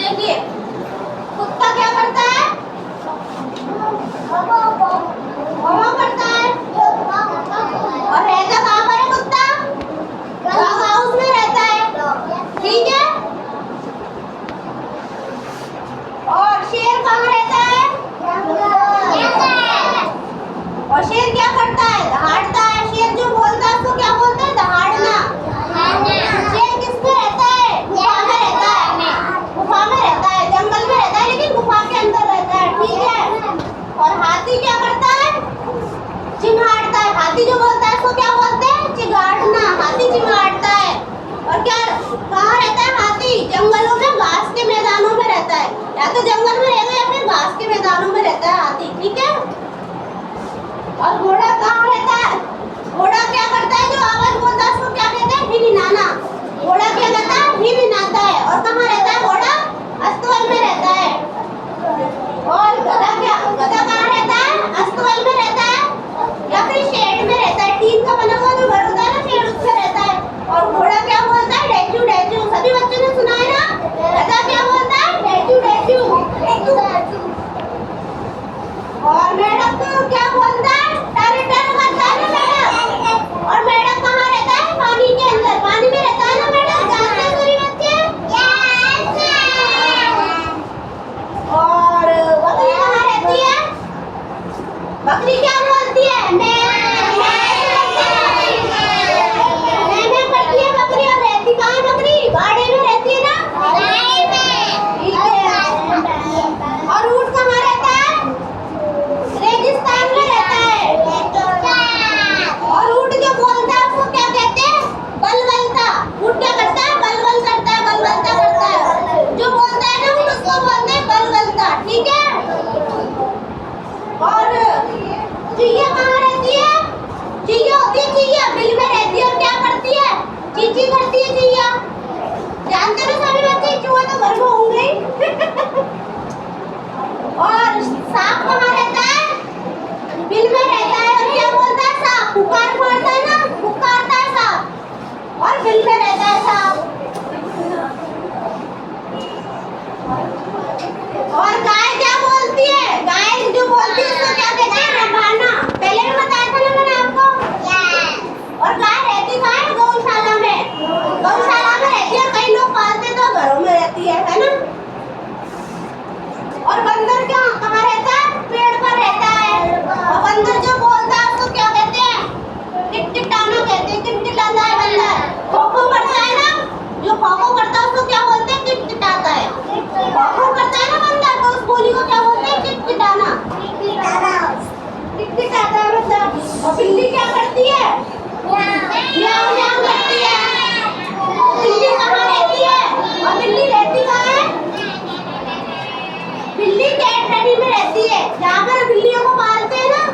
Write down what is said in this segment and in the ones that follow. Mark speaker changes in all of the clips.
Speaker 1: देखिए कुत्ता क्या करता है? भौं करता है। और रहता कहाँ पर है कुत्ता? डॉग हाउस में रहता है, ठीक है। और शेर कहाँ रहता है? और शेर क्या करता है? दहाड़ता है। शेर जो बोलता है उसको क्या बोलते हैं? दहाड़ना। शेर किसमें रहता है? गुफा में रहता है। गुफा में रहता है, जंगल में रहता है, लेकिन गुफा के अंदर रहता है, ठीक है। और हाथी क्या करता है? चिंगाड़ता है। हाथी जो बोलता है उसको क्या बोलते हैं? चिंगाड़ना। हाथी चिंगाड़ता है। और क्या कहाँ रहता है हाथी? जंगलों में, घास के मैदानों में रहता है। या तो जंगल में रहेगा या फिर घास के मैदानों में रहता है हाथी, ठीक है। और घोड़ा कहाँ रहता है? घोड़ा क्या करता है? जो आवाज बोलता है उसको क्या कहते हैं? हिनहिनाना। घोड़ा क्या करता है? हिनहिनाता है। और कहाँ रहता है घोड़ा? अस्तबल में रहता है। और गधा कहाँ रहता है? अस्तबल में रहता है या फिर शेड में रहता है। टीन का बना हुआ जो घर होता है ना, शेड, उसमें रहता है। और घोड़ा क्या बोलता है? डैचू डैचू। सभी बच्चों ने सुना है ना? गधा क्या बोलता है? डैचू डैचू। और मेढक तो क्या बोलता है? टर टर करता है ना मेढक। और मेढक कहाँ रहता है? पानी के अंदर। पानी में रहता है ना मेढक। जानते हैं सभी बच्चे? और बकरी कहाँ रहती है? बकरी क्या बोलती है? मैं करती है बकरी। और रहती कहाँ है बकरी? बाड़े में रहती है ना, ठीक है। और ऊँट कहाँ रहता है? रेगिस्तान में रहता है। और ऊँट जो बोलता है उसको क्या कहते हैं? बलबलता। ऊँट क्या करता है? बलबल करता है, बलबलता करता है। जो बोलता है ना ऊँट, उसको बोलते हैं बलबलता, ठीक है। और चिड़िया कहाँ रहती है? चिड़िया होती है, चिड़िया बिल में रहती है। और क्या करती है? चींची करती है चिड़िया। जानते ना सभी बच्चे? चूहा तो घर में होंगे ही। और सांप कहाँ रहता है? बिल में रहता है। और क्या बोलता है सांप? पुकार मारता है ना, पुकारता है सांप। और बिल में रहता है सांप। और गाय क्या बोलती है? गाय जो बोलती है उसको क्या कहते हैं? रबाना। पहले भी बताया था ना मैंने आपको। और गाय रहती कहाँ है? गौशाला में। गौशाला में रहती है। कई लोग पालते तो घरों में रहती है ना। और बंदर कहाँ रहता है? पेड़ पर रहता है। और बंदर जो बोलता है उसको क्या कहते हैं? टिटटिटाना कहते हैं। टिटटिटाता है बंदर। खो-खो करता है ना, जो खो-खो करता है उसको क्या बोलते हैं? टिटटिटाता है। खो-खो करता है ना बंदर, तो उस बोली को क्या बोलते हैं? टिटटिटाना। टिटटिटाता है बंदर। और बिल्ली क्या करती है? म्याऊं म्याऊं करती है। बिल्ली कहाँ रहती है? और बिल्ली रहती कहाँ है? बिल्ली कैटरनी में रहती है। जहाँ पर बिल्लियों को पालते हैं ना,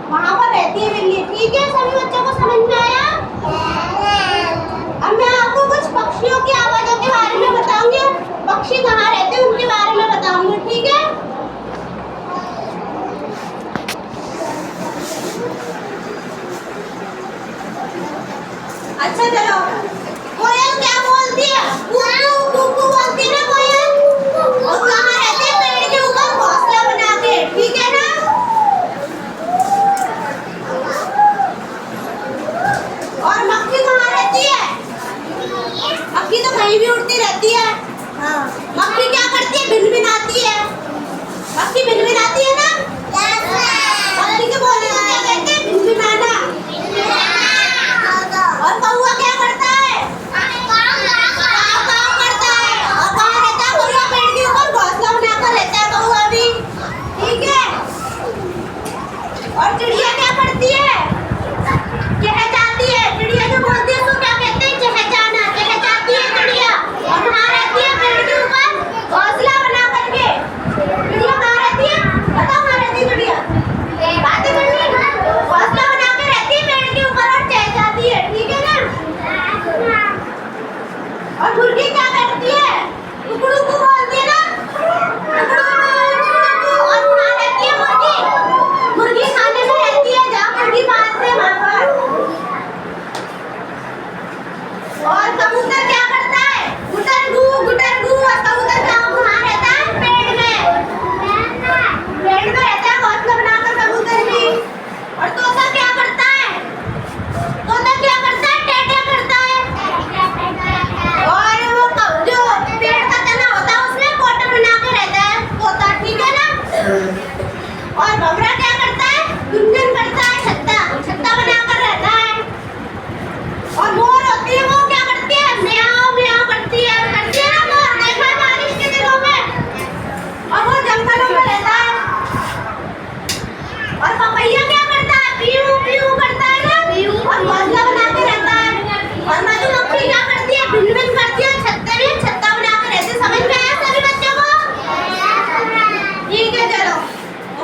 Speaker 1: वहाँ पर रहती है बिल्ली, ठीक है। सभी बच्चों को समझ में आया? अब मैं आपको कुछ पक्षियों की आवाज़ों के बारे में बताऊंगी। पक्षी कहाँ रहते हैं उनके बारे में बताऊंगी, ठीक है। अच्छा चलो, कोयल क्या बोलती है? कुकू कुकू बोलती है ना कोयल। और कहाँ रहते हैं? पेड़ के ऊपर घोंसला बना के, ठीक है ना। और मक्खी कहाँ रहती है? मक्खी तो कहीं भी उड़ती रहती है। मक्खी क्या करती है? भिनभिनाती है। मक्खी भिनभिनाती है ना। मक्खी के बोलने को क्या कहते हैं? भिनभिनाना। और कौवा क्या करता है? काव काव करता है। और कहाँ रहता है कौवा? पेड़ के ऊपर घोंसला बनाकर रहता है कौवा भी, ठीक है। और चिड़िया क्या करती है? चहचहाती है। चिड़िया जो बोलती है उसको क्या कहते हैं? चहचहाना। चहचहाती है चिड़िया। और कहाँ रहती है? पेड़ के ऊपर घोंसला बना करके। चिड़िया कहाँ रहती है? बताओ कहाँ रहती है चिड़िया?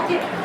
Speaker 1: चिट